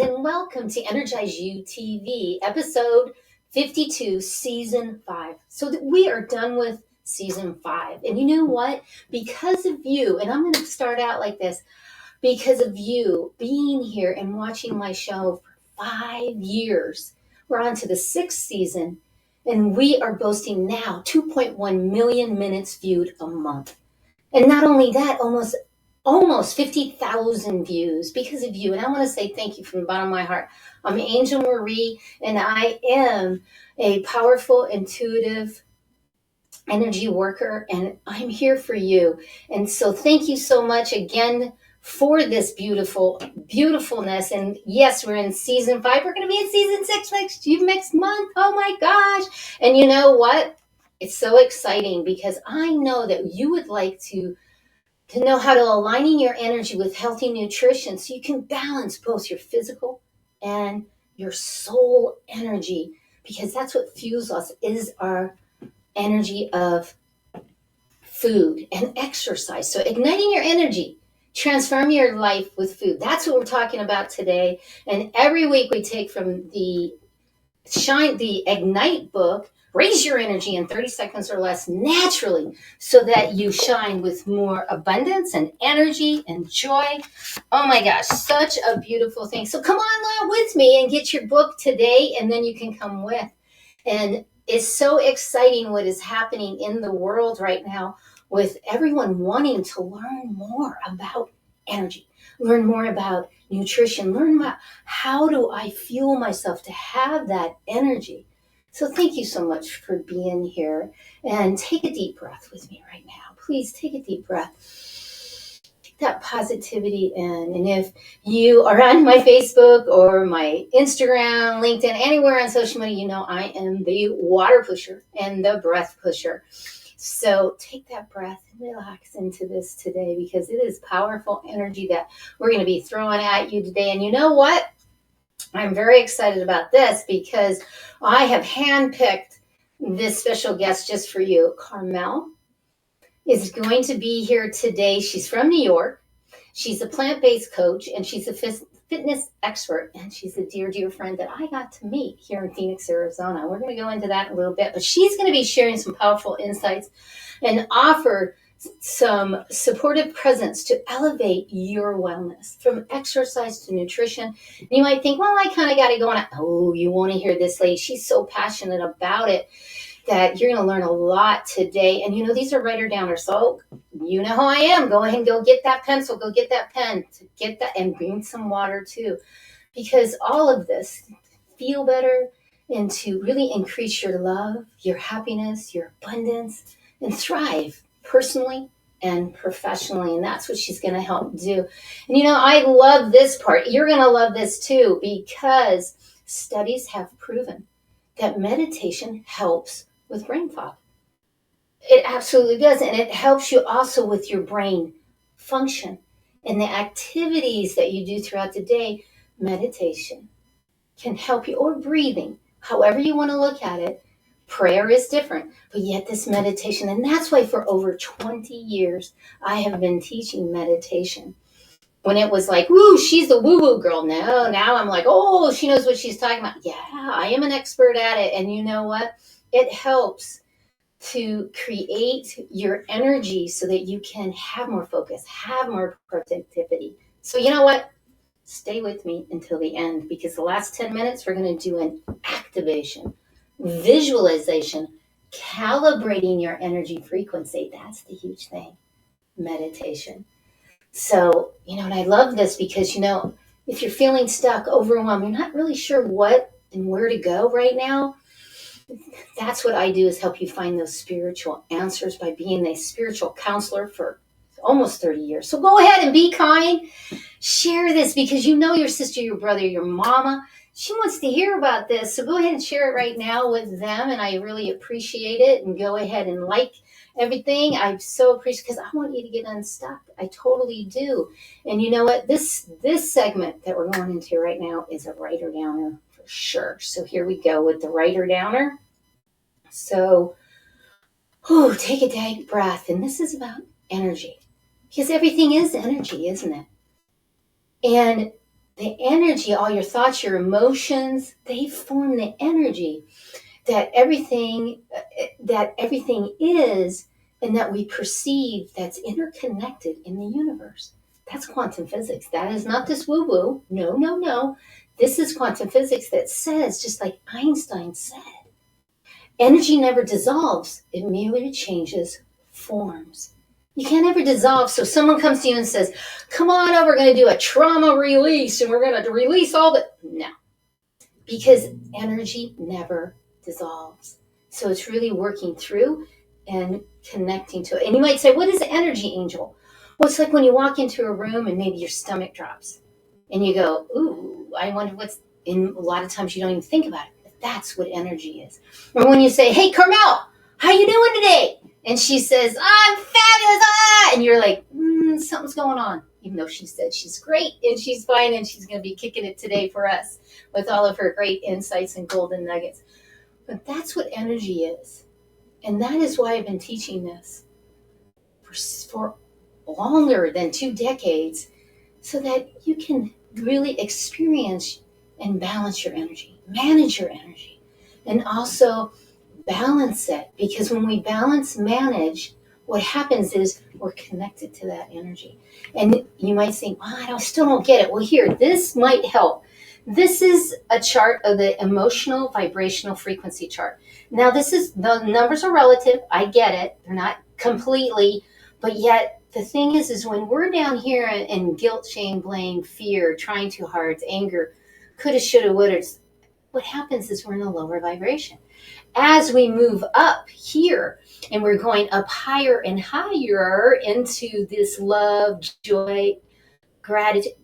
and welcome to EnergizeUTV, episode 52, season 5. So we are done with season 5. And you know what? Because of you, and I'm going to start out like this, because of you being here and watching my show for 5 years, we're on to the 6th season, and we are boasting now 2.1 million minutes viewed a month. And not only that, almost 50,000 views because of you. And I want to say thank you from the bottom of my heart. I'm Angel Marie, and I am a powerful, intuitive energy worker, and I'm here for you. And so thank you so much again for this beautifulness. And yes, we're in season 5. We're going to be in season 6 next month. Oh my gosh. And you know what? It's so exciting because I know that you would like to know how to aligning your energy with healthy nutrition so you can balance both your physical and your soul energy, because that's what fuels us is our energy of food and exercise. So igniting your energy, transform your life with food. That's what we're talking about today. And every week we take from the Ignite book, raise your energy in 30 seconds or less naturally so that you shine with more abundance and energy and joy. Oh my gosh, such a beautiful thing. So come on with me and get your book today, and then you can come with. And it's so exciting what is happening in the world right now with everyone wanting to learn more about energy, learn more about nutrition, learn about how do I fuel myself to have that energy. So thank you so much for being here, and take a deep breath with me right now. Please take a deep breath. Take that positivity in. And if you are on my Facebook or my Instagram, LinkedIn, anywhere on social media, you know I am the water pusher and the breath pusher. So take that breath and relax into this today, because it is powerful energy that we're going to be throwing at you today. And you know what? I'm very excited about this because I have handpicked this special guest just for you. Carmelle is going to be here today. She's from New York. She's a plant-based coach, and she's a fitness expert, and she's a dear friend that I got to meet here in Phoenix, Arizona. We're going to go into that in a little bit, but she's going to be sharing some powerful insights and offer some supportive presence to elevate your wellness, from exercise to nutrition. And you might think, well, I kind of got it going on. Oh, you want to hear this lady. She's so passionate about it that you're going to learn a lot today. And you know, these are writer-downers. So you know how I am. Go ahead and go get that pencil, go get that pen, get that, and bring some water too. Because all of this, feel better and to really increase your love, your happiness, your abundance, and thrive personally and professionally. And that's what she's going to help do. And you know, I love this part. You're going to love this too, because studies have proven that meditation helps with brain fog. It absolutely does. And it helps you also with your brain function and the activities that you do throughout the day. Meditation can help you, or breathing, however you want to look at it. Prayer is different, but yet this meditation, and that's why for over 20 years, I have been teaching meditation. When it was like, woo, she's the woo-woo girl. No, now I'm like, oh, she knows what she's talking about. Yeah, I am an expert at it. And you know what? It helps to create your energy so that you can have more focus, have more productivity. So you know what? Stay with me until the end, because the last 10 minutes, we're going to do an activation, visualization, calibrating your energy frequency. That's the huge thing, meditation. So, you know, and I love this because, you know, if you're feeling stuck, overwhelmed, you're not really sure what and where to go right now, that's what I do, is help you find those spiritual answers by being a spiritual counselor for almost 30 years. So go ahead and be kind. Share this, because you know your sister, your brother, your mama, she wants to hear about this. So go ahead and share it right now with them. And I really appreciate it. And go ahead and like everything. I so appreciate, because I want you to get unstuck. I totally do. And you know what? This segment that we're going into right now is a writer downer for sure. So here we go with the writer downer. So, take a deep breath. And this is about energy, because everything is energy, isn't it? And the energy, all your thoughts, your emotions, they form the energy that everything is, and that we perceive, that's interconnected in the universe. That's quantum physics. That is not this woo-woo. No, no, no. This is quantum physics that says, just like Einstein said, energy never dissolves. It merely changes forms. You can't ever dissolve. So someone comes to you and says, come on over, we're going to do a trauma release and we're going to release all the... No. Because energy never dissolves. So it's really working through and connecting to it. And you might say, what is an energy angel? Well, it's like when you walk into a room and maybe your stomach drops and you go, ooh, I wonder what's in. A lot of times you don't even think about it. But that's what energy is. Or when you say, hey, Carmelle, how you doing today? And she says, I'm fabulous. Ah! And you're like, something's going on. Even though she said she's great and she's fine and she's going to be kicking it today for us with all of her great insights and golden nuggets. But that's what energy is. And that is why I've been teaching this for longer than 2 decades, so that you can really experience and balance your energy, manage your energy, and also balance it. Because when we balance, manage, what happens is we're connected to that energy. And you might think, I still don't get it. Well, here, this might help. This is a chart of the emotional vibrational frequency chart. Now, the numbers are relative. I get it. They're not completely, but yet the thing is when we're down here in guilt, shame, blame, fear, trying too hard, anger, coulda, shoulda, woulda, what happens is we're in a lower vibration. As we move up here and we're going up higher and higher into this love, joy, gratitude,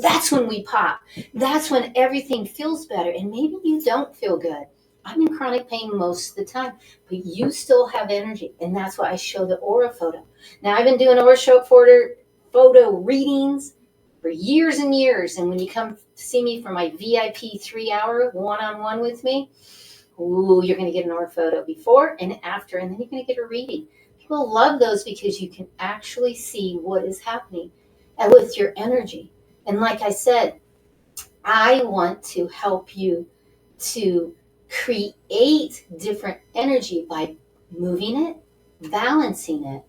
that's when we pop. That's when everything feels better. And maybe you don't feel good. I'm in chronic pain most of the time, but you still have energy. And that's why I show the aura photo. Now, I've been doing aura photo readings for years and years. And when you come see me for my VIP 3-hour one-on-one with me, you're going to get an aura photo before and after, and then you're going to get a reading. People love those because you can actually see what is happening with your energy. And like I said, I want to help you to create different energy by moving it, balancing it,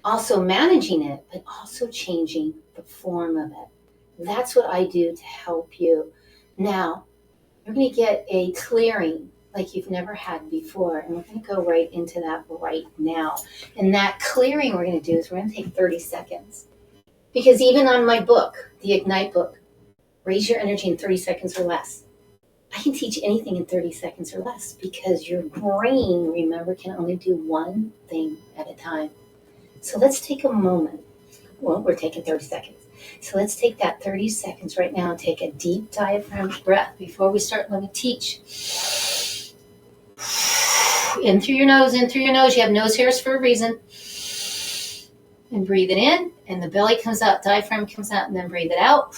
also managing it, but also changing the form of it. That's what I do to help you. Now, you're going to get a clearing like you've never had before, and we're going to go right into that right now. And that clearing we're going to do is we're going to take 30 seconds. Because even on my book, the Ignite book, Raise Your Energy in 30 Seconds or Less, I can teach anything in 30 seconds or less, because your brain, remember, can only do one thing at a time. So let's take a moment. Well, we're taking 30 seconds. So let's take that 30 seconds right now and take a deep diaphragm breath before we start. Let me teach. In through your nose, in through your nose. You have nose hairs for a reason. And breathe it in, and the belly comes out, diaphragm comes out, and then breathe it out.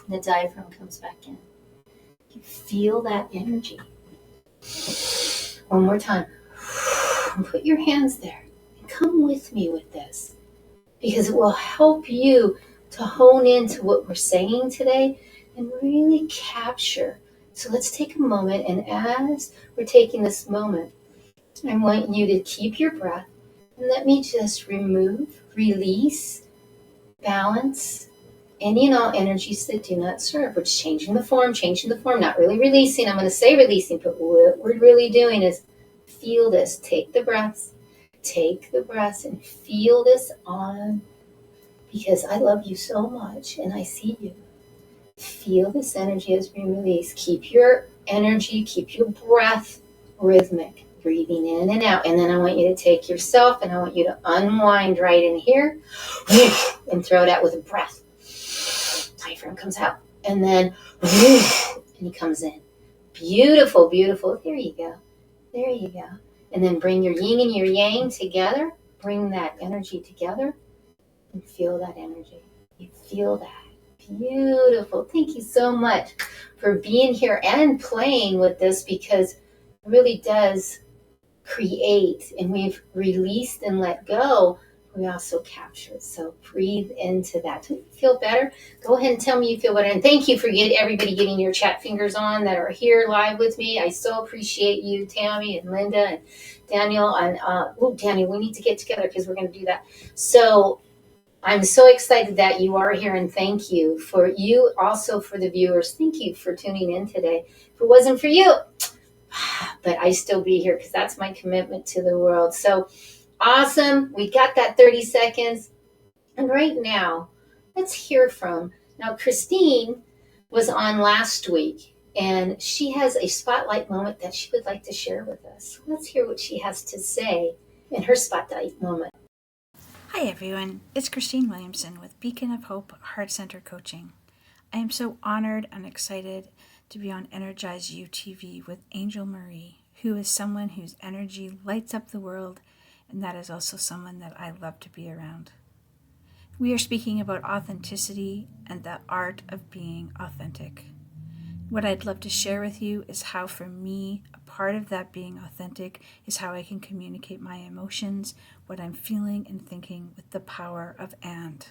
The diaphragm comes back in. You feel that energy. One more time. And put your hands there. And come with me with this, because it will help you to hone into what we're saying today and really capture. So let's take a moment, and as we're taking this moment, I want you to keep your breath. And let me just remove, release, balance any and all energies that do not serve. We're just changing the form, not really releasing. I'm going to say releasing, but what we're really doing is feel this. Take the breaths and feel this on, because I love you so much and I see you. Feel this energy as we release. Keep your energy, keep your breath rhythmic. Breathing in and out. And then I want you to take yourself and I want you to unwind right in here and throw it out with a breath. Diaphragm comes out. And then and he comes in. Beautiful, beautiful. There you go. There you go. And then bring your yin and your yang together. Bring that energy together and feel that energy. You feel that. Beautiful. Thank you so much for being here and playing with this, because it really does create, and we've released and let go we also capture it. So breathe into that. Do you feel better? Go ahead and tell me you feel better. And thank you for everybody getting your chat fingers on that are here live with me. I so appreciate you, Tammy and Linda and Daniel. And Daniel, we need to get together because we're going to do that. So I'm so excited that you are here, and thank you for you, also for the viewers. Thank you for tuning in today. If it wasn't for you, but I still be here because that's my commitment to the world. So awesome. We got that 30 seconds. And right now, let's hear from. Now, Christine was on last week, and she has a spotlight moment that she would like to share with us. Let's hear what she has to say in her spotlight moment. Hi everyone, it's Christine Williamson with Beacon of Hope Heart Center Coaching. I am so honored and excited to be on EnergizeUTV with Angel Marie, who is someone whose energy lights up the world, and that is also someone that I love to be around. We are speaking about authenticity and the art of being authentic. What I'd love to share with you is how, for me, a part of that being authentic is how I can communicate my emotions, what I'm feeling and thinking with the power of and.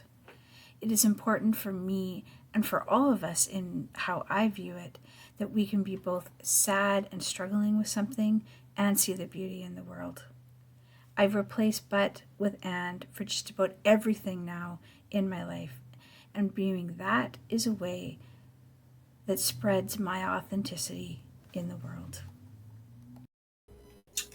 It is important for me and for all of us in how I view it that we can be both sad and struggling with something and see the beauty in the world. I've replaced but with and for just about everything now in my life, and viewing that is a way that spreads my authenticity in the world.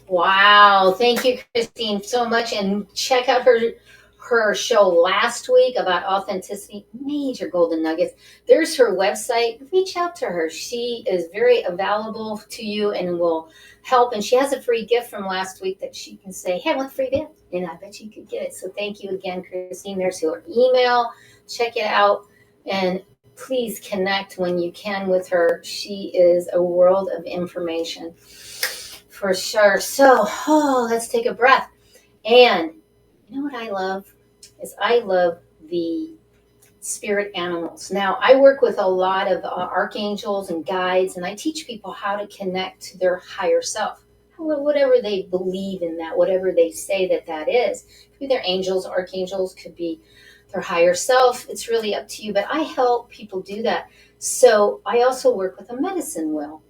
Wow. Thank you, Christine, so much. And check out her show last week about authenticity, major golden nuggets. There's her website. Reach out to her. She is very available to you and will help. And she has a free gift from last week that she can say, hey, I want a free gift. And I bet you could get it. So thank you again, Christine. There's her email. Check it out. And please connect when you can with her. She is a world of information for sure. So let's take a breath. And you know what I love is I love the spirit animals. Now, I work with a lot of archangels and guides, and I teach people how to connect to their higher self, whatever they believe in that, whatever they say that is. Could be their angels, archangels, could be their higher self. It's really up to you, but I help people do that. So I also work with a medicine wheel,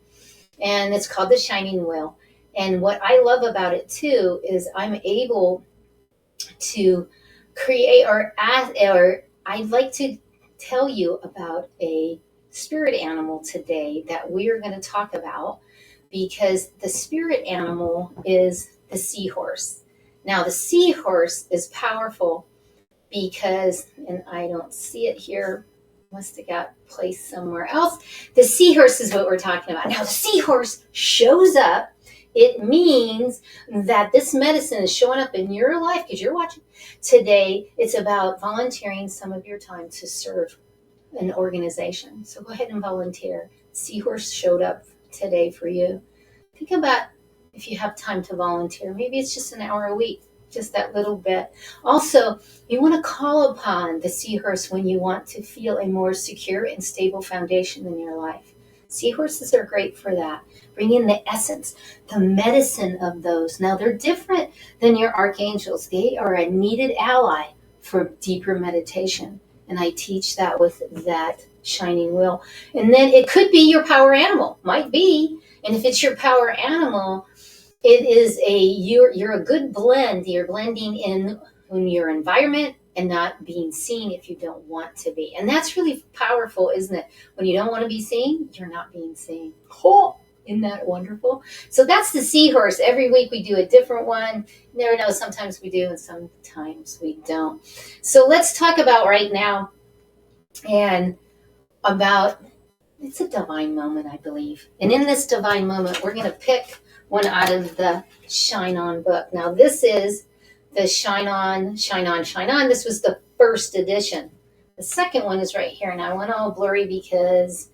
and it's called the Shining Wheel. And what I love about it too is I'm able to create or I'd like to tell you about a spirit animal today that we are going to talk about, because the spirit animal is the seahorse. Now, the seahorse is powerful because, and I don't see it here, must have got placed somewhere else. The seahorse is what we're talking about. Now, the seahorse shows up. It means that this medicine is showing up in your life because you're watching. Today, it's about volunteering some of your time to serve an organization. So go ahead and volunteer. Seahorse showed up today for you. Think about if you have time to volunteer. Maybe it's just an hour a week, just that little bit. Also, you want to call upon the seahorse when you want to feel a more secure and stable foundation in your life. Seahorses are great for that. Bring in the essence, the medicine of those. Now, they're different than your archangels. They are a needed ally for deeper meditation. And I teach that with that shining wheel. And then it could be your power animal, might be. And if it's your power animal, it is you're a good blend. You're blending in your environment and not being seen if you don't want to be. And that's really powerful, isn't it? When you don't want to be seen, you're not being seen. Oh, isn't that wonderful? So that's the seahorse. Every week we do a different one. You never know, sometimes we do and sometimes we don't. So let's talk about right now and about, it's a divine moment, I believe. And in this divine moment, we're going to pick one out of the Shine On book. Now, this is the Shine On, Shine On, Shine On. This was the first edition. The second one is right here. And I went all blurry because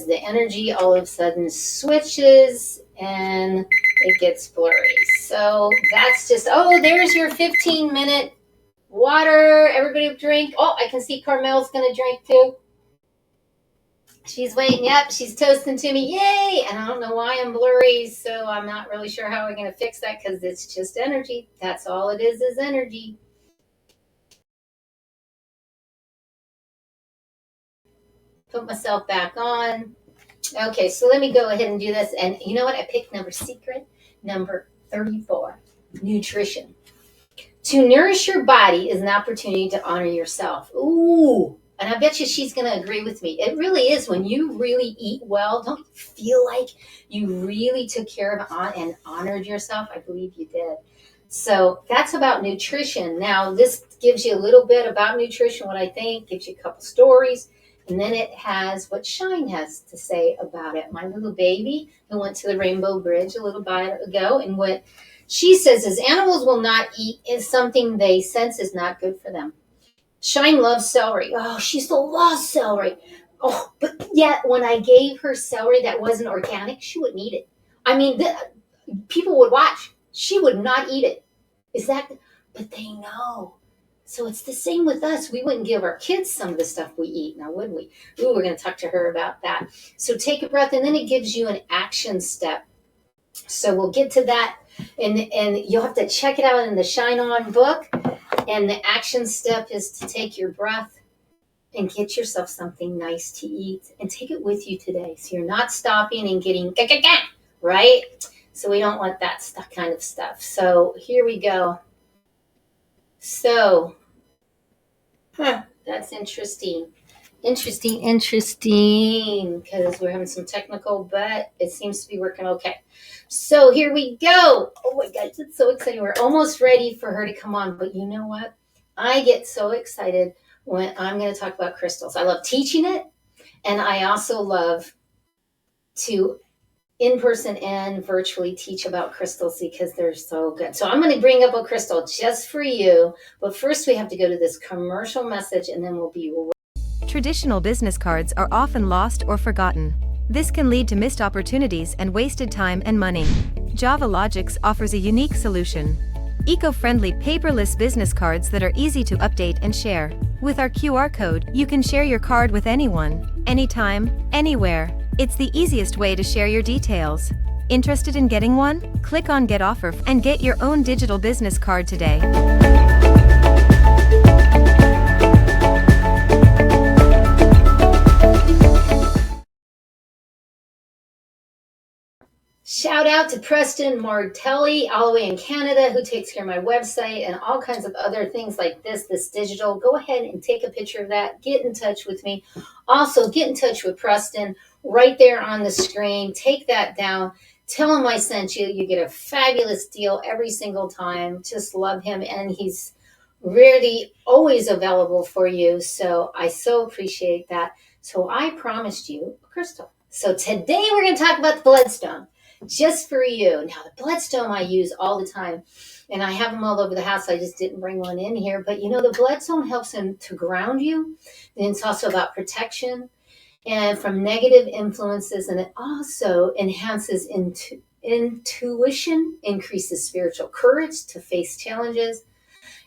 the energy all of a sudden switches and it gets blurry. So that's just, there's your 15-minute water. Everybody drink. Oh, I can see Carmelle's going to drink too. She's waiting. Yep, she's toasting to me. Yay! And I don't know why I'm blurry, so I'm not really sure how we're going to fix that because it's just energy. That's all it is energy. Put myself back on. Okay, so let me go ahead and do this. And you know what? I picked number 34, nutrition. To nourish your body is an opportunity to honor yourself. Ooh, and I bet you she's going to agree with me. It really is. When you really eat well, don't you feel like you really took care of and honored yourself? I believe you did. So that's about nutrition. Now, this gives you a little bit about nutrition, what I think, gives you a couple stories, and then it has what Shine has to say about it. My little baby who went to the Rainbow Bridge a little while ago, and what she says is animals will not eat is something they sense is not good for them. Shine loves celery. Oh, she still loves celery. Oh, but yet when I gave her celery that wasn't organic, she wouldn't eat it. I mean, people would watch. She would not eat it. Is that? But they know. So it's the same with us. We wouldn't give our kids some of the stuff we eat, now would we? Ooh, we're going to talk to her about that. So take a breath, and then it gives you an action step. So we'll get to that, and you'll have to check it out in the Shine On book. And the action step is to take your breath and get yourself something nice to eat and take it with you today. So you're not stopping and getting right? So we don't want that kind of stuff. So here we go. So, that's interesting. Interesting, because we're having some technical, but it seems to be working okay. So here we go. Oh my gosh, it's so exciting. We're almost ready for her to come on, but you know what? I get so excited when I'm going to talk about crystals. I love teaching it, and I also love to in person and virtually teach about crystals because they're so good. So I'm going to bring up a crystal just for you, but first we have to go to this commercial message, and then we'll be right. Traditional business cards are often lost or forgotten. This can lead to missed opportunities and wasted time and money. Java Logics offers a unique solution. Eco-friendly paperless business cards that are easy to update and share. With our QR code, you can share your card with anyone, anytime, anywhere. It's the easiest way to share your details. Interested in getting one? Click on Get Offer and get your own digital business card today. Shout out to Preston Martelli, all the way in Canada, who takes care of my website and all kinds of other things like this digital. Go ahead and take a picture of that. Get in touch with me. Also, get in touch with Preston right there on the screen. Take that down. Tell him I sent you. You get a fabulous deal every single time. Just love him, and he's really always available for you. So I so appreciate that. So I promised you a crystal. So today we're going to talk about the bloodstone. Just for you. Now, the bloodstone I use all the time, and I have them all over the house. I just didn't bring one in here. But, the bloodstone helps him to ground you. And it's also about protection and from negative influences. And it also enhances intuition, increases spiritual courage to face challenges.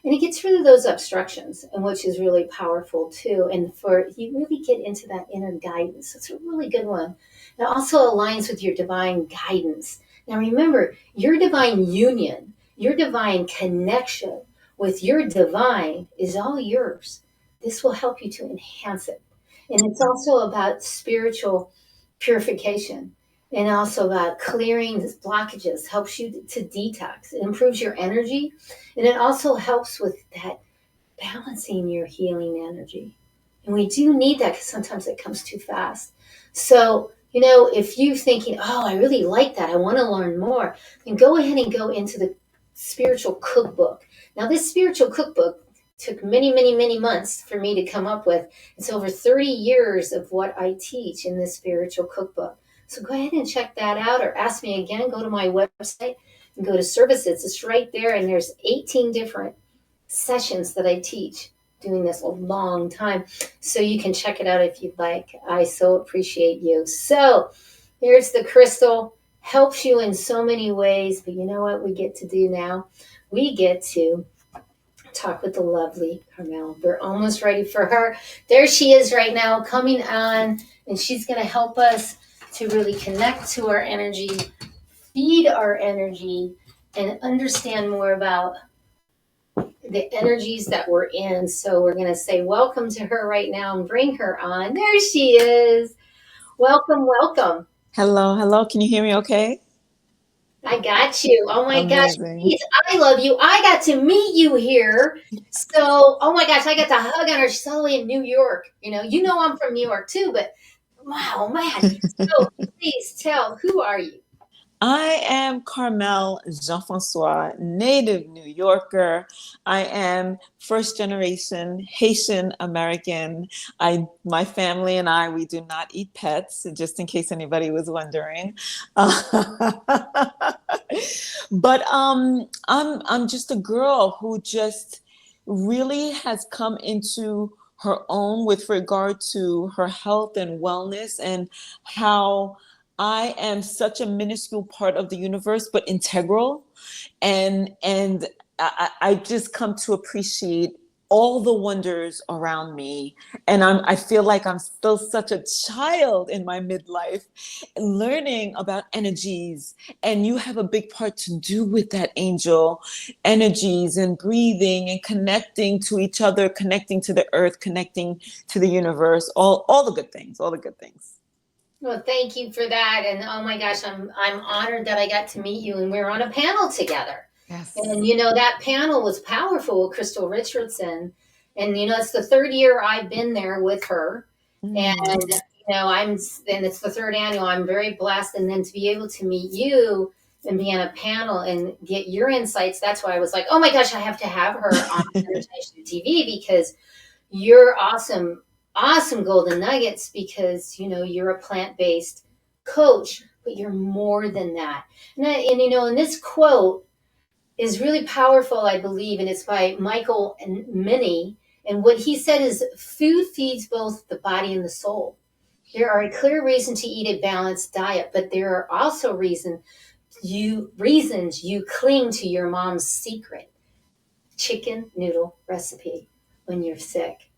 And it gets rid of those obstructions, and which is really powerful too. And you really get into that inner guidance. It's a really good one. It also aligns with your divine guidance. Now remember, your divine union, your divine connection with your divine is all yours. This will help you to enhance it. And it's also about spiritual purification, and also about clearing blockages, helps you to detox. It improves your energy, and it also helps with that balancing your healing energy. And we do need that because sometimes it comes too fast. So, if you're thinking, oh, I really like that, I want to learn more, then go ahead and go into the spiritual cookbook. Now, this spiritual cookbook took many, many, many months for me to come up with. It's over 30 years of what I teach in this spiritual cookbook. So go ahead and check that out, or ask me again. Go to my website and go to services. It's right there, and there's 18 different sessions that I teach, doing this a long time. So you can check it out if you'd like. I so appreciate you. So here's the crystal. Helps you in so many ways, but you know what we get to do now? We get to talk with the lovely Carmelle. We're almost ready for her. There she is right now coming on, and she's going to help us to really connect to our energy, feed our energy, and understand more about the energies that we're in. So we're going to say welcome to her right now and bring her on. There she is. Welcome, welcome. Hello, hello. Can you hear me okay? I got you. Oh my gosh, Amazing. please, I love you. I got to meet you here. So, oh my gosh, I got to hug on her. She's all the way in New York. You know I'm from New York too, but wow, man. So please tell, who are you? I am Carmelle Jean-Francois, native New Yorker. I am first generation Haitian American. My family and I, we do not eat pets, just in case anybody was wondering. But I'm just a girl who just really has come into her own with regard to her health and wellness, and how I am such a minuscule part of the universe, but integral. And I just come to appreciate all the wonders around me. And I feel like I'm still such a child in my midlife, learning about energies. And you have a big part to do with that, Angel. Energies and breathing and connecting to each other, connecting to the earth, connecting to the universe, all the good things, all the good things. Well, thank you for that. And oh my gosh, I'm honored that I got to meet you and we're on a panel together. Yes. And that panel was powerful with Crystal Richardson. And it's the third year I've been there with her. And and it's the third annual. I'm very blessed. And then to be able to meet you and be on a panel and get your insights, that's why I was like, oh my gosh, I have to have her on EnergizeUTV because you're awesome golden nuggets because you're a plant-based coach, but you're more than that. And this quote is really powerful, I believe, and it's by Michael and Minnie. And what he said is, food feeds both the body and the soul. There are a clear reason to eat a balanced diet, but there are also reasons you cling to your mom's secret chicken noodle recipe when you're sick.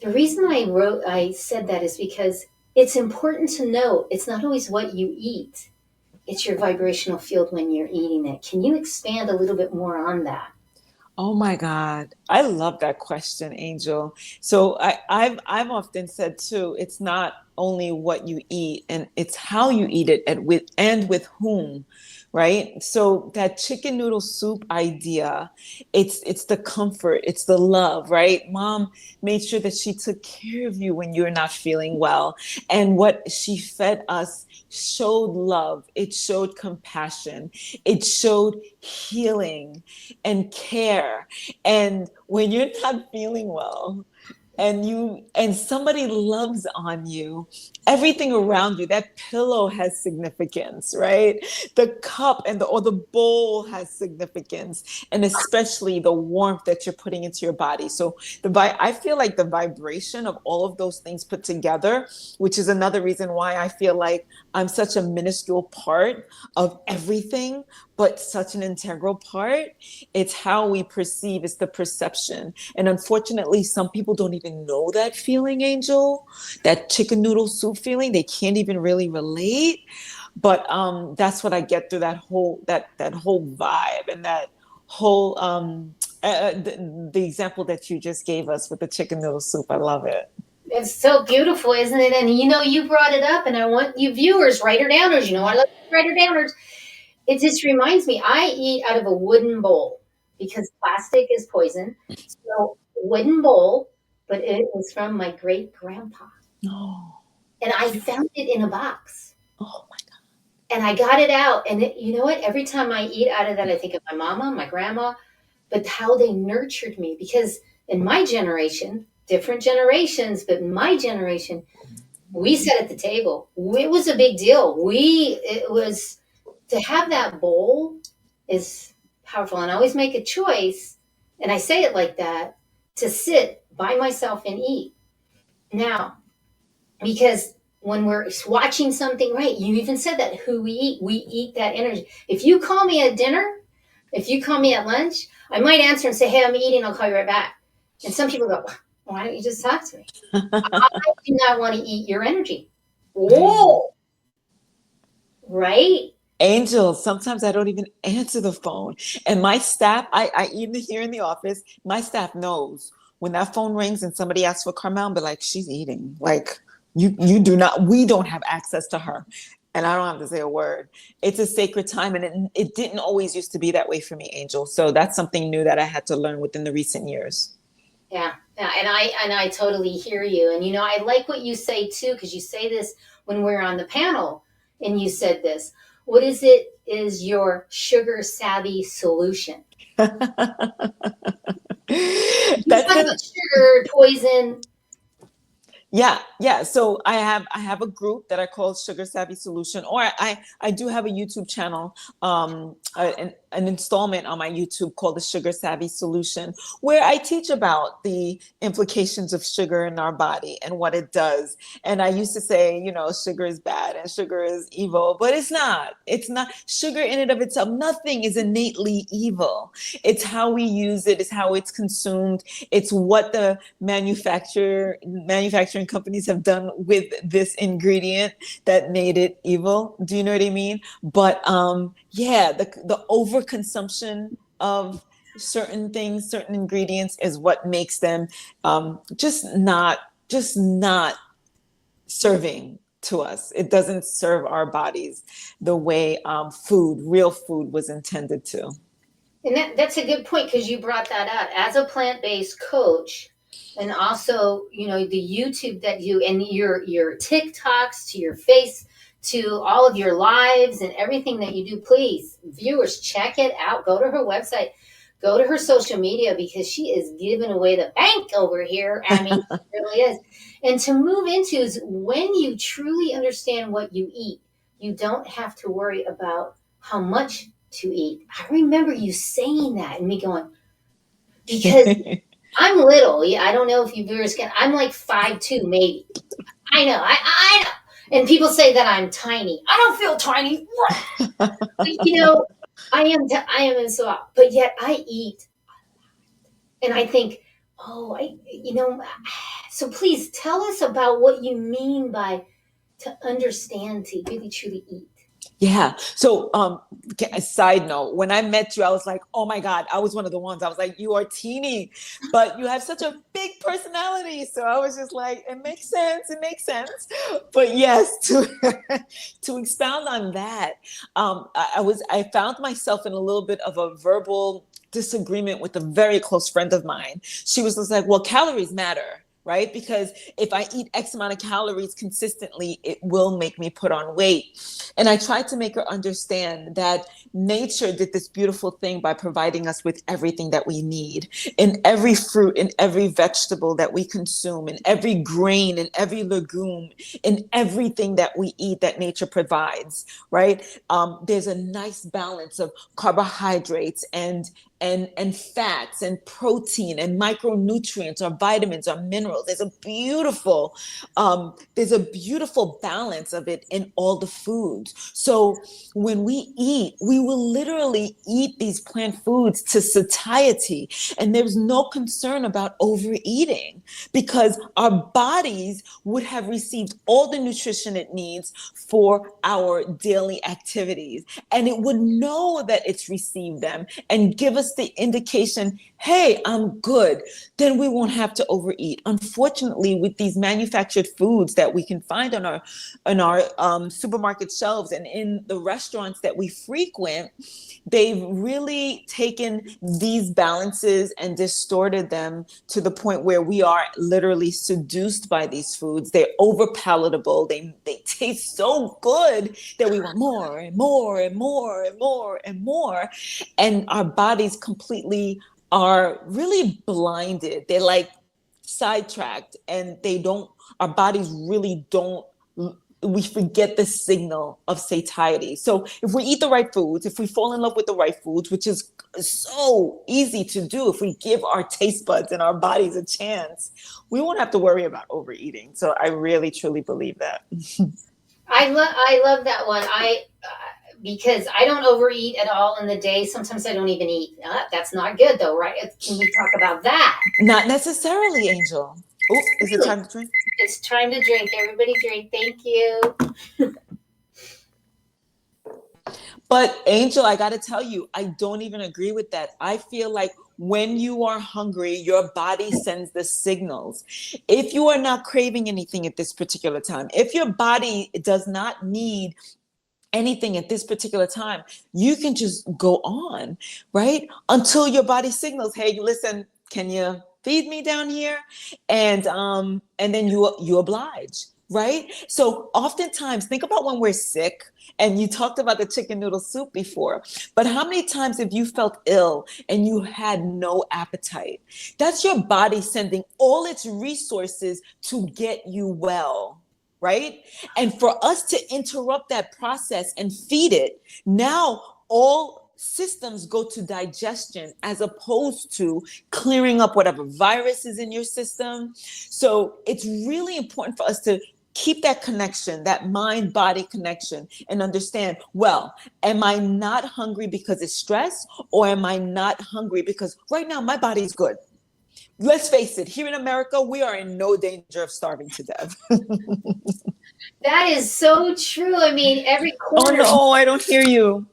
The reason I said that is because it's important to know it's not always what you eat, it's your vibrational field when you're eating it. Can you expand a little bit more on that? Oh my God. I love that question, Angel. So I've often said too, it's not only what you eat, and it's how you eat it and with whom, right? So that chicken noodle soup idea, it's the comfort, it's the love, right? Mom made sure that she took care of you when you're not feeling well. And what she fed us showed love, it showed compassion, it showed healing and care. And when you're not feeling well, and somebody loves on you, everything around you, that pillow has significance, right? The cup or the bowl has significance, and especially the warmth that you're putting into your body. So I feel like the vibration of all of those things put together, which is another reason why I feel like I'm such a minuscule part of everything, but such an integral part. It's how we perceive, it's the perception. And unfortunately, some people don't even know that feeling, Angel, that chicken noodle soup feeling. They can't even really relate. But that's what I get through that whole vibe, and that whole the example that you just gave us with the chicken noodle soup. I love it. It's so beautiful, isn't it? And you brought it up, and I want you viewers, writer downers, I love writer downers. It just reminds me, I eat out of a wooden bowl because plastic is poison. So, wooden bowl, but it was from my great grandpa. Oh, And I found it in a box. oh my God. And I got it out. And you know what? Every time I eat out of that, I think of my mama, my grandma, but how they nurtured me. Because in my generation, different generations, but in my generation, we sat at the table. It was a big deal. It was to have that bowl is powerful. And I always make a choice, and I say it like that, to sit by myself and eat. Now, because when we're watching something, right, you even said that, who we eat that energy. If you call me at dinner, If you call me at lunch, I might answer and say, hey, I'm eating, I'll call you right back. And some people go, why don't you just talk to me? I do not want to eat your energy. Oh, right? Angel, sometimes I don't even answer the phone. And my staff, I even here in the office, my staff knows when that phone rings and somebody asks for Carmelle, but like, she's eating. Like, you do not, we don't have access to her. And I don't have to say a word. It's a sacred time. And it didn't always used to be that way for me, Angel. So that's something new that I had to learn within the recent years. Yeah. And I totally hear you. And, I like what you say too, because you say this when we're on the panel and you said this. What is your sugar savvy solution? That's Talk about sugar, poison. Yeah. So I have a group that I call Sugar Savvy Solution, or I do have a YouTube channel, an installment on my YouTube called the Sugar Savvy Solution, where I teach about the implications of sugar in our body and what it does. And I used to say, sugar is bad and sugar is evil, but it's not. It's not. Sugar in and of itself, nothing is innately evil. It's how we use it, it's how it's consumed. It's what the manufacturing companies have done with this ingredient that made it evil. Do you know what I mean? But the overconsumption of certain things, certain ingredients is what makes them just not serving to us. It doesn't serve our bodies the way real food was intended to. And that's a good point, because you brought that up. As a plant-based coach, and also, the YouTube that you, and your TikToks, to your face, to all of your lives and everything that you do, please, viewers, check it out. Go to her website, go to her social media, because she is giving away the bank over here. I mean, it really is. And to move into is when you truly understand what you eat, you don't have to worry about how much to eat. I remember you saying that and me going, because I'm little. I don't know if you viewers can. I'm like 5'2", maybe. I know. I know. And people say that I'm tiny. I don't feel tiny. But, I am so. But yet I eat, and I think, So please tell us about what you mean by to understand, to really truly eat. Yeah. So, a side note, when I met you, I was like, oh my God, I was one of the ones. I was like, you are teeny, but you have such a big personality. So I was just like, it makes sense. It makes sense. But yes, to expound on that, I found myself in a little bit of a verbal disagreement with a very close friend of mine. She was just like, well, calories matter. Right? Because if I eat X amount of calories consistently, it will make me put on weight. And I tried to make her understand that nature did this beautiful thing by providing us with everything that we need. In every fruit, in every vegetable that we consume, in every grain, in every legume, in everything that we eat that nature provides, right? There's a nice balance of carbohydrates and fats and protein and micronutrients or vitamins or minerals. There's a beautiful balance of it in all the foods. So when we eat, we will literally eat these plant foods to satiety. And there's no concern about overeating, because our bodies would have received all the nutrition it needs for our daily activities. And it would know that it's received them and give us the indication, hey, I'm good. Then we won't have to overeat. Unfortunately, with these manufactured foods that we can find on our supermarket shelves and in the restaurants that we frequent, they've really taken these balances and distorted them to the point where we are literally seduced by these foods. They're over palatable. They taste so good that we want more and more and more and more and more. And our bodies completely are really blinded. They're like sidetracked, and our bodies really don't, we forget the signal of satiety. So if we eat the right foods, if we fall in love with the right foods, which is so easy to do, if we give our taste buds and our bodies a chance, we won't have to worry about overeating. So I really, truly believe that. I love that one. because I don't overeat at all in the day. Sometimes I don't even eat. That's not good though, right? Can we talk about that? Not necessarily, Angel. Oh, is it Really? time to drink? It's time to drink. Everybody drink. Thank you. But Angel, I got to tell you, I don't even agree with that. I feel like when you are hungry, your body sends the signals. If you are not craving anything at this particular time, if your body does not need anything at this particular time, you can just go on, right? Until your body signals, hey, listen, can you feed me down here? And then you oblige, right? So oftentimes, think about when we're sick, and you talked about the chicken noodle soup before, but how many times have you felt ill and you had no appetite? That's your body sending all its resources to get you well, right? And for us to interrupt that process and feed it, now all systems go to digestion as opposed to clearing up whatever virus is in your system. So it's really important for us to keep that connection, that mind-body connection, and understand, well, am I not hungry because it's stress, or am I not hungry because right now my body's good? Let's face it, here in America, we are in no danger of starving to death. That is so true. I mean, every corner. Oh no, I don't hear you.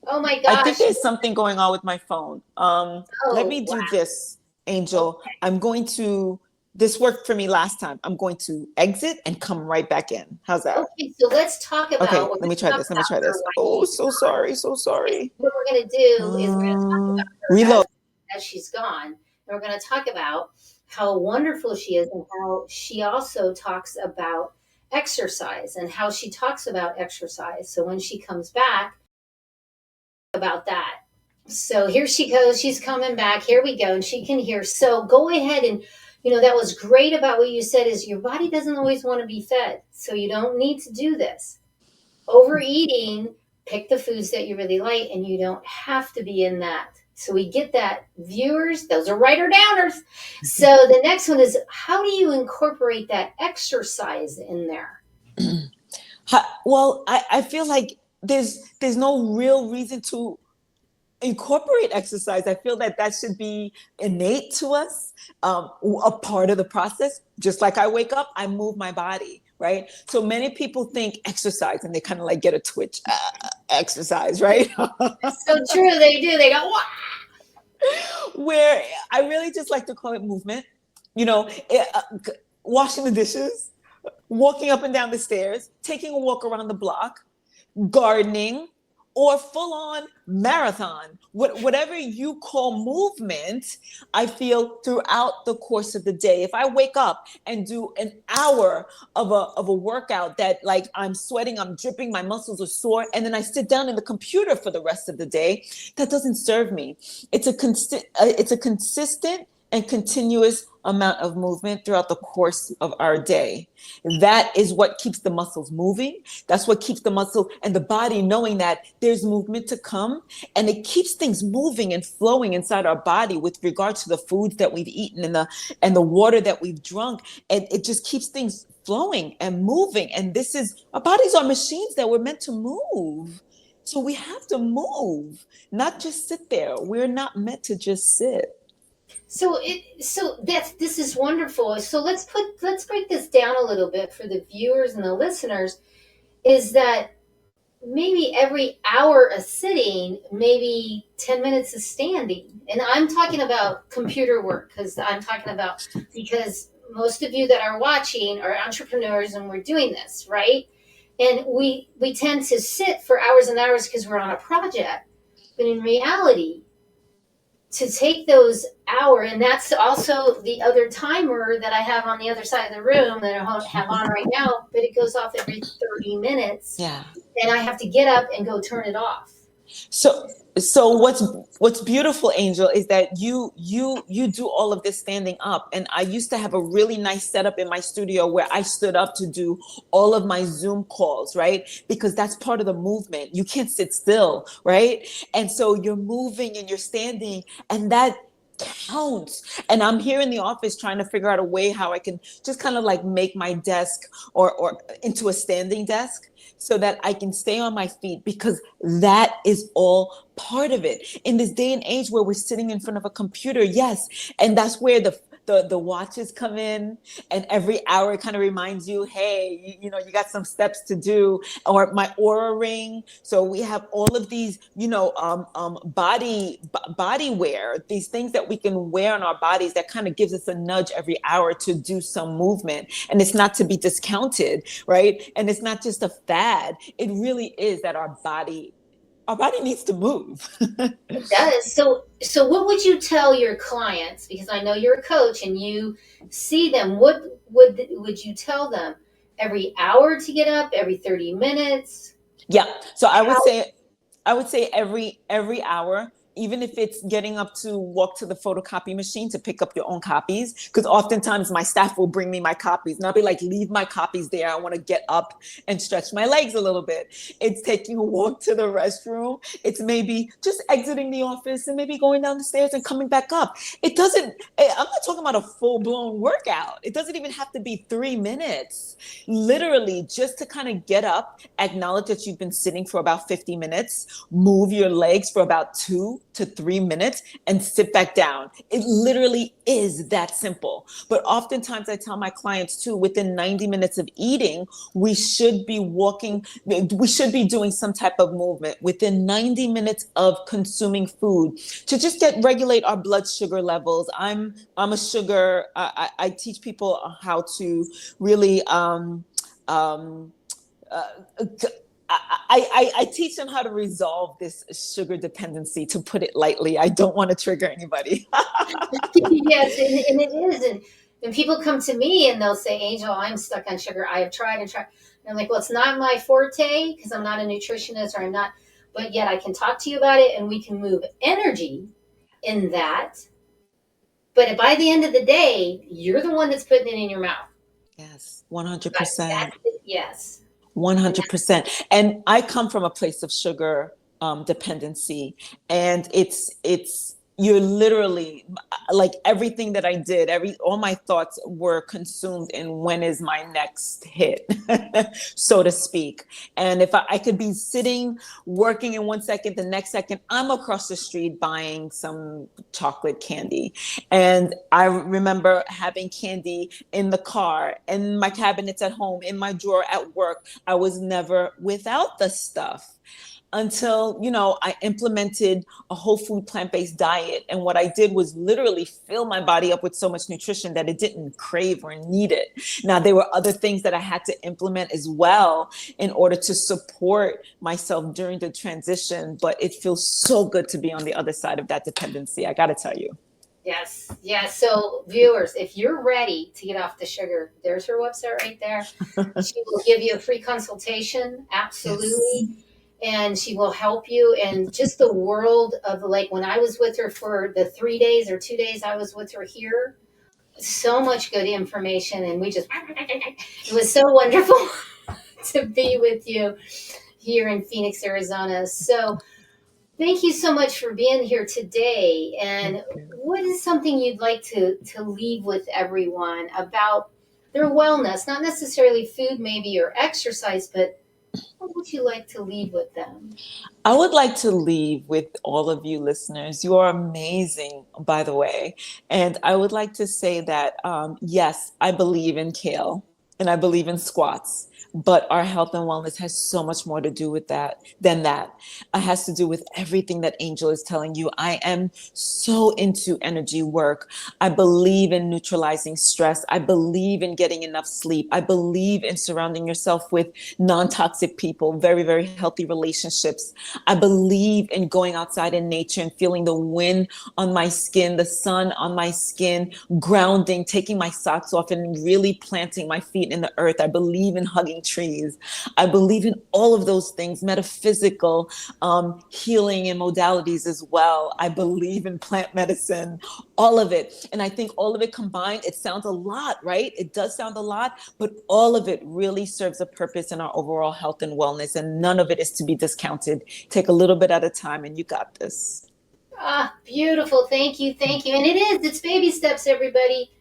Oh my I think gosh. there's something going on with my phone. Let me do wow. this, Angel. Okay. This worked for me last time. I'm going to exit and come right back in. How's that? Okay, so let's talk about. Okay, let me try this. Oh, so sorry. What we're going to do is we're going to talk about her Reload. as she's gone. And we're going to talk about how wonderful she is, and how she also talks about exercise, and how she talks about exercise. So when she comes back, about that. So here she goes. She's coming back. Here we go. And she can hear. So go ahead and, that was great about what you said, is your body doesn't always want to be fed. So you don't need to do this. Overeating, pick the foods that you really like, and you don't have to be in that. So we get that. Viewers, those are writer downers. So the next one is, how do you incorporate that exercise in there? Well, I feel like there's no real reason to incorporate exercise. I feel that should be innate to us, a part of the process. Just like I wake up, I move my body, right? So many people think exercise and they kind of like get a twitch, exercise, right? So true, they do. They go, wow. Where I really just like to call it movement. Washing the dishes, walking up and down the stairs, taking a walk around the block, gardening, or full-on marathon, whatever you call movement. I feel throughout the course of the day, if I wake up and do an hour of a workout that, like, I'm sweating, I'm dripping, my muscles are sore, and then I sit down in the computer for the rest of the day, that doesn't serve me. It's a consistent and continuous amount of movement throughout the course of our day. That is what keeps the muscles moving. That's what keeps the muscle and the body knowing that there's movement to come. And it keeps things moving and flowing inside our body with regard to the foods that we've eaten and the water that we've drunk. And it just keeps things flowing and moving. And our bodies are machines that were meant to move. So we have to move, not just sit there. We're not meant to just sit. So this is wonderful. So let's break this down a little bit for the viewers and the listeners, is that maybe every hour of sitting, maybe 10 minutes of standing. And I'm talking about computer work, because most of you that are watching are entrepreneurs, and we're doing this, right? And we tend to sit for hours and hours because we're on a project. But in reality, to take those hour, and that's also the other timer that I have on the other side of the room that I have on right now, but it goes off every 30 minutes. Yeah. And I have to get up and go turn it off. So what's beautiful, Angel, is that you do all of this standing up. And I used to have a really nice setup in my studio where I stood up to do all of my Zoom calls, right? Because that's part of the movement. You can't sit still, right? And so you're moving and you're standing, and that counts. And I'm here in the office trying to figure out a way how I can just kind of like make my desk or into a standing desk so that I can stay on my feet, because that is all part of it. In this day and age where we're sitting in front of a computer, yes, and that's where the watches come in, and every hour it kind of reminds you, hey, you know, you got some steps to do, or my Aura ring. So we have all of these, you know, body wear, these things that we can wear on our bodies that kind of gives us a nudge every hour to do some movement. And it's not to be discounted, right? And it's not just a fad. It really is that our body needs to move. It does. So what would you tell your clients? Because I know you're a coach and you see them. What would you tell them? Every hour to get up? Every 30 minutes? Yeah. So How? I would say every hour, even if it's getting up to walk to the photocopy machine to pick up your own copies, because oftentimes my staff will bring me my copies and I'll be like, leave my copies there. I want to get up and stretch my legs a little bit. It's taking a walk to the restroom. It's maybe just exiting the office and maybe going down the stairs and coming back up. I'm not talking about a full blown workout. It doesn't even have to be 3 minutes. Literally just to kind of get up, acknowledge that you've been sitting for about 50 minutes, move your legs for about 2 to 3 minutes and sit back down. It literally is that simple. But oftentimes I tell my clients too, within 90 minutes of eating, we should be doing some type of movement within 90 minutes of consuming food to just regulate our blood sugar levels. I'm a sugar, I teach people how to really, I teach them how to resolve this sugar dependency, to put it lightly. I don't want to trigger anybody. Yes, and it is. And people come to me and they'll say, Angel, I'm stuck on sugar. I have tried and tried. And I'm like, well, it's not my forte because I'm not a nutritionist, or I'm not, but yet I can talk to you about it and we can move energy in that. But by the end of the day, you're the one that's putting it in your mouth. Yes, 100%. Yes. 100%. And I come from a place of sugar dependency, and you're literally like everything that I did, all my thoughts were consumed in when is my next hit, so to speak. And if I could be sitting, working in 1 second, the next second, I'm across the street buying some chocolate candy. And I remember having candy in the car, in my cabinets at home, in my drawer at work. I was never without the stuff, until, you know, I implemented a whole food plant-based diet. And what I did was literally fill my body up with so much nutrition that it didn't crave or need it. Now, there were other things that I had to implement as well in order to support myself during the transition. But it feels so good to be on the other side of that dependency, I got to tell you. Yes. So viewers, if you're ready to get off the sugar, there's her website right there. She will give you a free consultation. Absolutely. Yes. And she will help you. And just the world of, like, when I was with her for the 3 days or 2 days I was with her here, so much good information. And it was so wonderful to be with you here in Phoenix, Arizona. So thank you so much for being here today. And what is something you'd like to leave with everyone about their wellness? Not necessarily food maybe or exercise, but what would you like to leave with them? I would like to leave with all of you listeners. You are amazing, by the way. And I would like to say that, yes, I believe in kale and I believe in squats. But our health and wellness has so much more to do with that than that. It has to do with everything that Angel is telling you. I am so into energy work. I believe in neutralizing stress. I believe in getting enough sleep. I believe in surrounding yourself with non-toxic people, very, very healthy relationships. I believe in going outside in nature and feeling the wind on my skin, the sun on my skin, grounding, taking my socks off and really planting my feet in the earth. I believe in hugging trees. I believe in all of those things, metaphysical healing and modalities as well. I believe in plant medicine, all of it. And I think all of it combined, it sounds a lot, right? It does sound a lot, but all of it really serves a purpose in our overall health and wellness. And none of it is to be discounted. Take a little bit at a time and you got this. Ah, beautiful. Thank you. Thank you. And it's baby steps, everybody.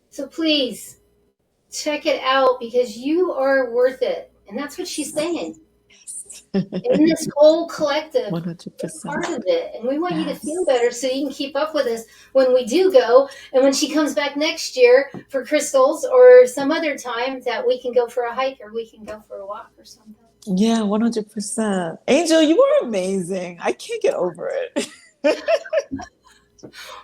So please check it out because you are worth it. And that's what she's saying. In this whole collective, you're 100%. part of it. And we want you to Yes. feel better so you can keep up with us when we do go. And when she comes back next year for crystals or some other time that we can go for a hike or we can go for a walk or something. Yeah, 100%. Angel, you are amazing. I can't get over it.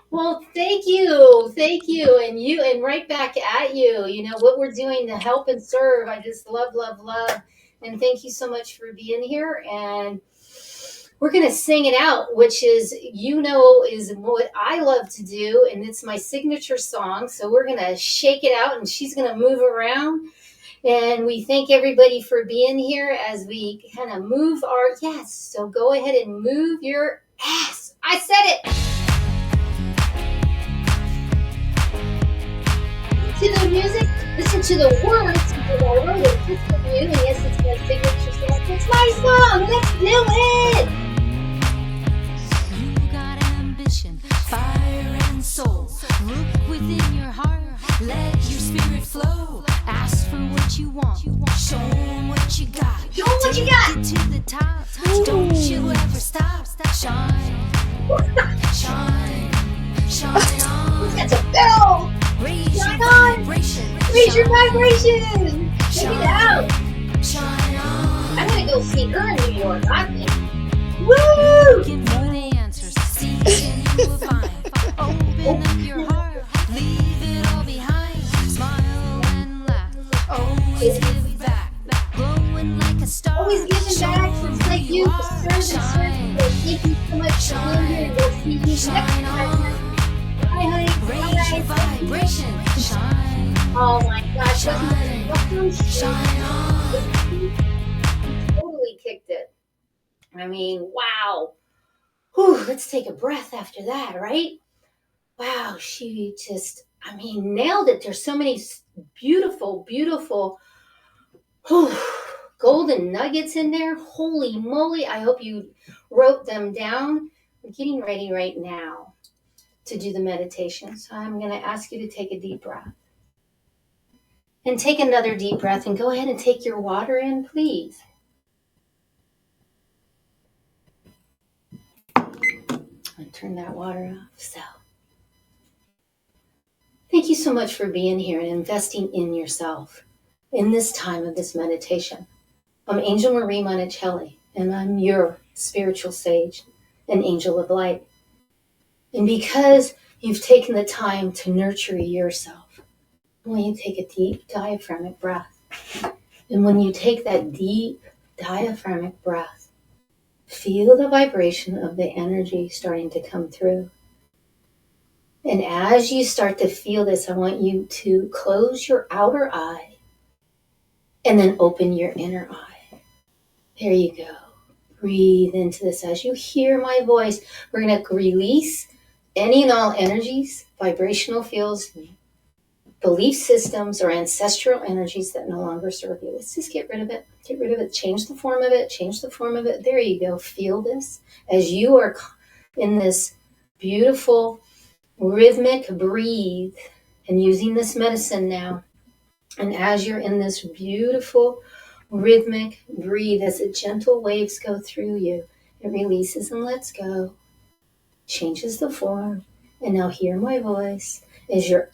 Well, thank you. Thank you. And right back at you. You know, what we're doing to help and serve. I just love, love, love. And thank you so much for being here. And we're going to sing it out, which is what I love to do. And it's my signature song. So we're going to shake it out and she's going to move around. And we thank everybody for being here as we kind of move our, yes. So go ahead and move your ass. I said it. To the music, listen to the words because I wrote it just for you. And yes, it's my signature song. It's my song. Let's do it. You got ambition, fire and soul. Look within your heart, let your spirit flow. Ask for what you want, show them what you got. Show 'em what you got. Take it to the top. Don't you ever stop. Shine, shine, shine on. That's a bell. Raise your Shine on. vibration. Raise your Shine, vibration. Check it out. shine on. I'm gonna go see her in New York. I think. Woo! Looking for the answers, see and you will find. Open up your heart, leave it all behind. Smile and laugh, always give back. Glowing like a star. Always giving back. It's like you serve and serve. Thank you so much for being here. And we'll see you next Shine time. on, Bye, honey. raise your Bye. vibration. Shine, Oh my gosh. shine on. Totally kicked it. I mean, wow. Whew, let's take a breath after that, right? Wow, she just, nailed it. There's so many beautiful, beautiful golden nuggets in there. Holy moly. I hope you wrote them down. I'm getting ready right now to do the meditation. So I'm going to ask you to take a deep breath. And take another deep breath and go ahead and take your water in, please. And turn that water off. So, thank you so much for being here and investing in yourself in this time of this meditation. I'm Angel Marie Monticelli, and I'm your spiritual sage, an angel of light. And because you've taken the time to nurture yourself, I want you to take a deep diaphragmatic breath. And when you take that deep diaphragmatic breath, feel the vibration of the energy starting to come through. And as you start to feel this, I want you to close your outer eye and then open your inner eye. There you go. Breathe into this. As you hear my voice, we're going to release any and all energies, vibrational fields, belief systems, or ancestral energies that no longer serve you. Let's just get rid of it. Get rid of it. Change the form of it. Change the form of it. There you go. Feel this as you are in this beautiful rhythmic breathe and using this medicine now. And as you're in this beautiful rhythmic breathe, as the gentle waves go through you, it releases and lets go, changes the form. And now hear my voice as your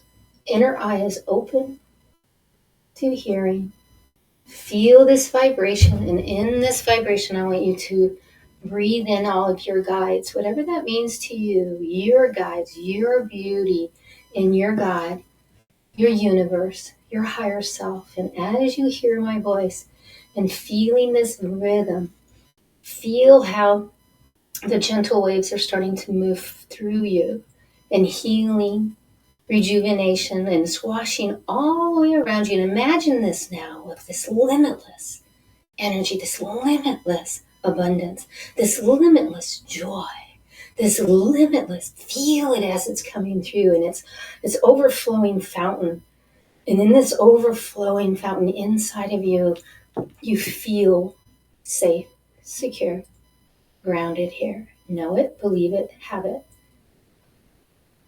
inner eye is open to hearing. Feel this vibration, and in this vibration, I want you to breathe in all of your guides, whatever that means to you, your guides, your beauty in your God, your universe, your higher self. And as you hear my voice and feeling this rhythm, feel how the gentle waves are starting to move through you and healing, rejuvenation, and it's washing all the way around you. And imagine this now with this limitless energy, this limitless abundance, this limitless joy, this limitless, feel it as it's coming through, and it's overflowing fountain. And in this overflowing fountain inside of you, you feel safe, secure, grounded here. Know it, believe it, have it.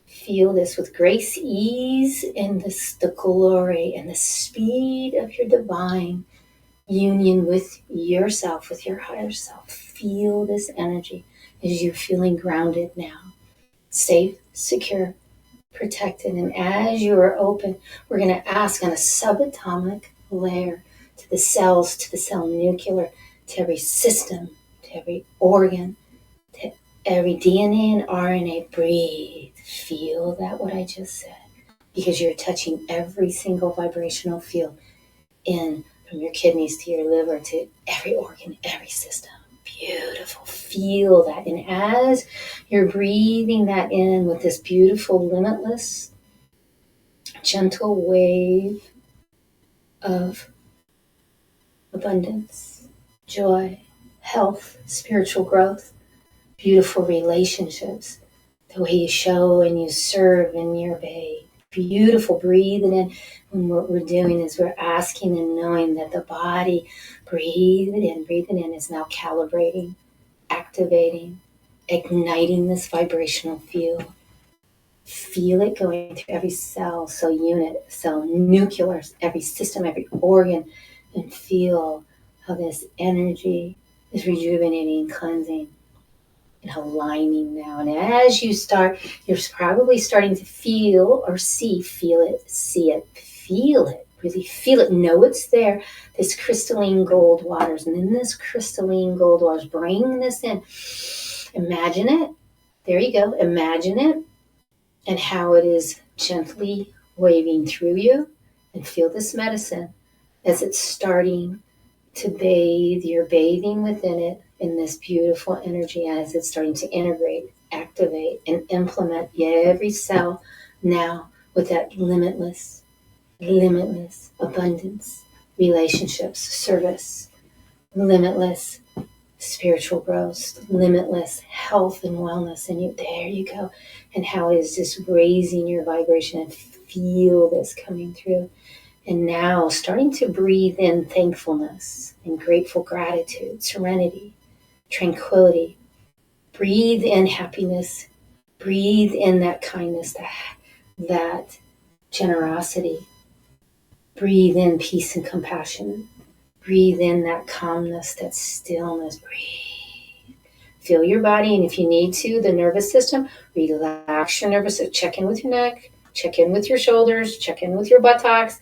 Feel this with grace, ease, and the glory and the speed of your divine union with yourself, with your higher self. Feel this energy as you're feeling grounded now, safe, secure, protected. And as you are open, we're going to ask on a subatomic layer to the cells, to the cell nuclear, to every system, to every organ, to every DNA and RNA. Breathe. Feel that what I just said. Because you're touching every single vibrational field in, from your kidneys to your liver to every organ, every system. Beautiful. Feel that. And as you're breathing that in with this beautiful, limitless, gentle wave of abundance, joy, health, spiritual growth, beautiful relationships, the way you show and you serve and you obey. Beautiful. Breathe it in. And what we're doing is we're asking and knowing that the body, breathe it in, is now calibrating, activating, igniting this vibrational field. Feel it going through every cell, cell unit, cell nuclear, every system, every organ, and feel how this energy is rejuvenating, cleansing, and aligning now. And as you start, you're probably starting to feel or feel it, see it, feel it, really feel it, know it's there, this crystalline gold waters. And in this crystalline gold waters, bring this in. Imagine it. There you go. Imagine it and how it is gently waving through you, and feel this medicine as it's starting to bathe. You're bathing within it in this beautiful energy as it's starting to integrate, activate, and implement every cell now with that limitless abundance, relationships, service, limitless spiritual growth, limitless health and wellness. And there you go. And how is this raising your vibration, and feel this coming through. And now starting to breathe in thankfulness and grateful gratitude, serenity, tranquility. Breathe in happiness. Breathe in that kindness, that generosity. Breathe in peace and compassion. Breathe in that calmness, that stillness. Breathe. Feel your body, and if you need to, the nervous system, relax your nervous system. Check in with your neck, check in with your shoulders, check in with your buttocks,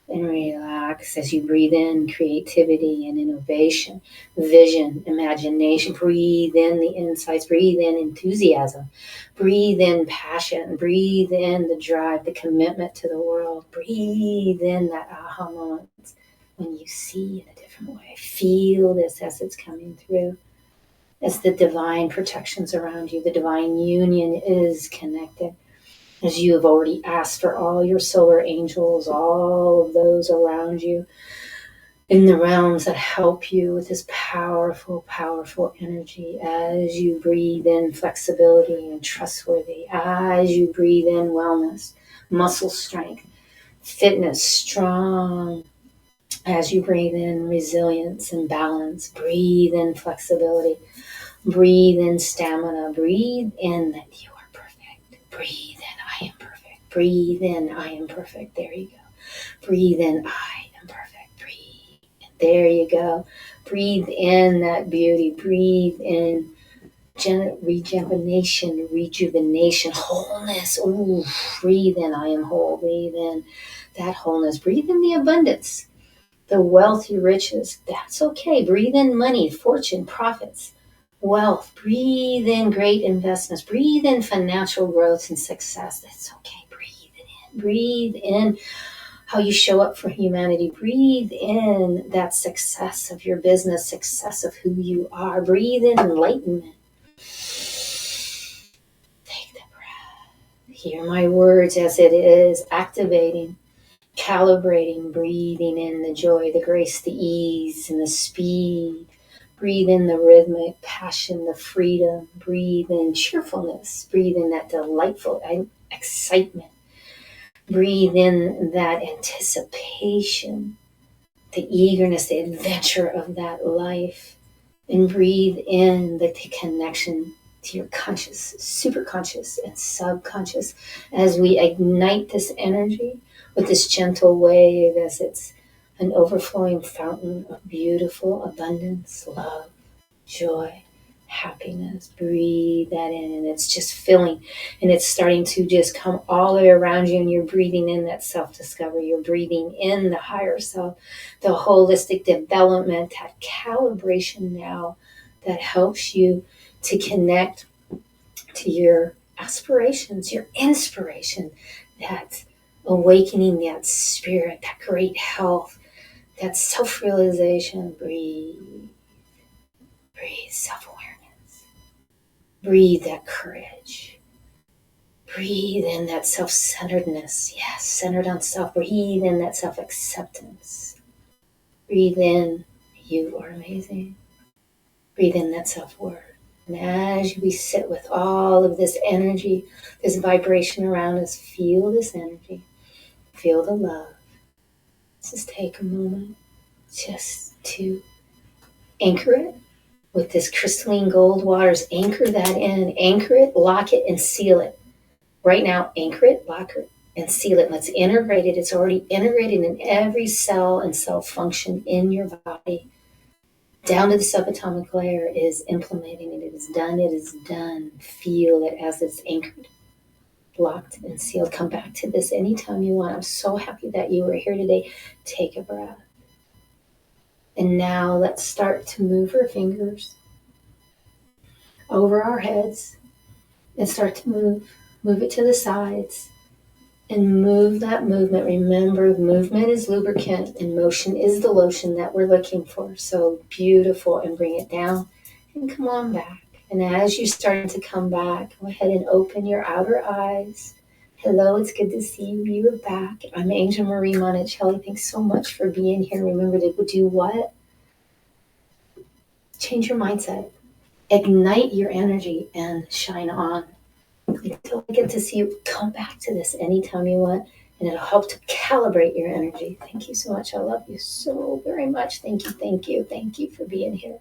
and relax as you breathe in creativity and innovation, vision, imagination. Breathe in the insights, breathe in enthusiasm, breathe in passion, breathe in the drive, the commitment to the world. Breathe in that aha moments when you see in a different way. Feel this as it's coming through, as the divine protections around you, the divine union is connected. As you have already asked for all your solar angels, all of those around you in the realms that help you with this powerful, powerful energy. As you breathe in flexibility and trustworthy, as you breathe in wellness, muscle strength, fitness, strong. As you breathe in resilience and balance, breathe in flexibility, breathe in stamina, breathe in that you are perfect. Breathe in, I am perfect. Breathe in, I am perfect. There you go. Breathe in, I am perfect. Breathe. There you go. Breathe in that beauty. Breathe in rejuvenation, wholeness. Ooh, breathe in, I am whole. Breathe in that wholeness. Breathe in the abundance, the wealthy riches. That's okay. Breathe in money, fortune, profits, wealth. Breathe in great investments. Breathe in financial growth and success. That's okay. Breathe it in. Breathe in how you show up for humanity. Breathe in that success of your business, success of who you are. Breathe in enlightenment. Take the breath. Hear my words as it is activating, calibrating, breathing in the joy, the grace, the ease, and the speed. Breathe in the rhythmic passion, the freedom. Breathe in cheerfulness. Breathe in that delightful excitement. Breathe in that anticipation, the eagerness, the adventure of that life. And breathe in the connection to your conscious, super conscious, and subconscious as we ignite this energy with this gentle wave as it's an overflowing fountain of beautiful abundance, love, joy, happiness. Breathe that in, and it's just filling, and it's starting to just come all the way around you, and you're breathing in that self-discovery. You're breathing in the higher self, the holistic development, that calibration now that helps you to connect to your aspirations, your inspiration, that awakening, that spirit, that great health, that self-realization. Breathe, breathe self-awareness. Breathe that courage. Breathe in that self-centeredness. Yes, centered on self. Breathe in that self-acceptance. Breathe in, you are amazing. Breathe in that self-worth. And as we sit with all of this energy, this vibration around us, feel this energy. Feel the love. Just take a moment just to anchor it with this crystalline gold waters. Anchor that in. Anchor it, lock it, and seal it. Right now, anchor it, lock it, and seal it. Let's integrate it. It's already integrated in every cell and cell function in your body. Down to the subatomic layer. It is implementing it. It is done. It is done. Feel it as it's anchored, locked, and sealed. Come back to this anytime you want. I'm so happy that you were here today. Take a breath. And now let's start to move our fingers over our heads and start to move it to the sides and move that movement. Remember, movement is lubricant and motion is the lotion that we're looking for. So beautiful. And bring it down and come on back. And as you're starting to come back, go ahead and open your outer eyes. Hello, it's good to see you. You're back. I'm Angel Marie Monticelli. Thanks so much for being here. Remember to do what? Change your mindset. Ignite your energy and shine on. Until I get to see you, come back to this anytime you want, and it'll help to calibrate your energy. Thank you so much. I love you so very much. Thank you, thank you, thank you for being here.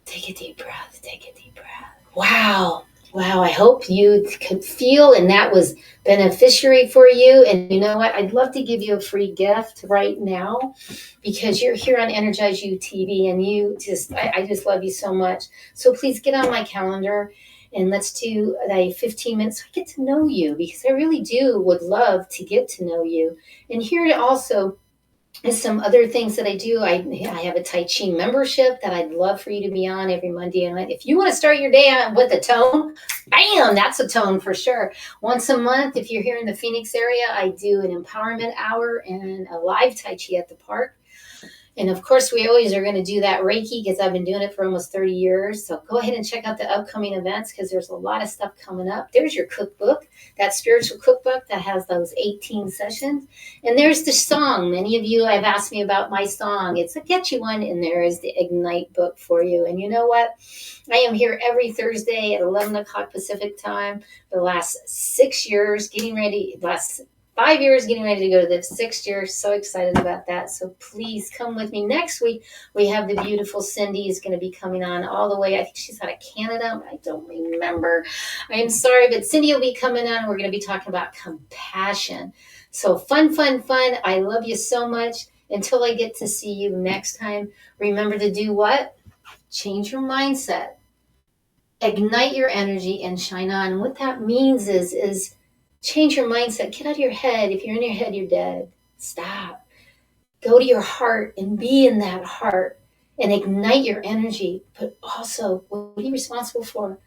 Take a deep breath. Take a deep breath. Wow. Wow. I hope you could feel and that was beneficiary for you. And you know what? I'd love to give you a free gift right now because you're here on Energize UTV and I just love you so much. So please get on my calendar and let's do a 15 minutes. So I get to know you because I really would love to get to know you. And here also is some other things that I do. I have a Tai Chi membership that I'd love for you to be on every Monday night. If you want to start your day out with a tone, bam, that's a tone for sure. Once a month, if you're here in the Phoenix area, I do an empowerment hour and a live Tai Chi at the park. And of course, we always are going to do that Reiki because I've been doing it for almost 30 years. So go ahead and check out the upcoming events because there's a lot of stuff coming up. There's your cookbook, that spiritual cookbook that has those 18 sessions. And there's the song. Many of you have asked me about my song. It's a catchy one. And there is the Ignite book for you. And you know what? I am here every Thursday at 11 o'clock Pacific time. The last 6 years, last 5 years getting ready to go to the 6th year. So excited about that. So please come with me. Next week, we have the beautiful Cindy is going to be coming on all the way. I think she's out of Canada. I don't remember. I am sorry, but Cindy will be coming on. We're going to be talking about compassion. So fun, fun, fun. I love you so much. Until I get to see you next time, remember to do what? Change your mindset. Ignite your energy and shine on. And what that means is change your mindset. Get out of your head. If you're in your head, you're dead. Stop. Go to your heart and be in that heart and ignite your energy. But also, what are you responsible for?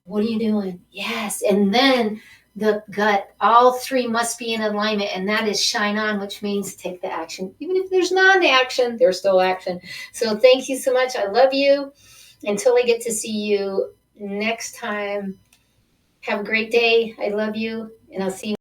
What are you doing? Yes. And then the gut. All three must be in alignment. And that is shine on, which means take the action. Even if there's non-action, there's still action. So thank you so much. I love you. Until I get to see you next time, have a great day. I love you. And I'll see you.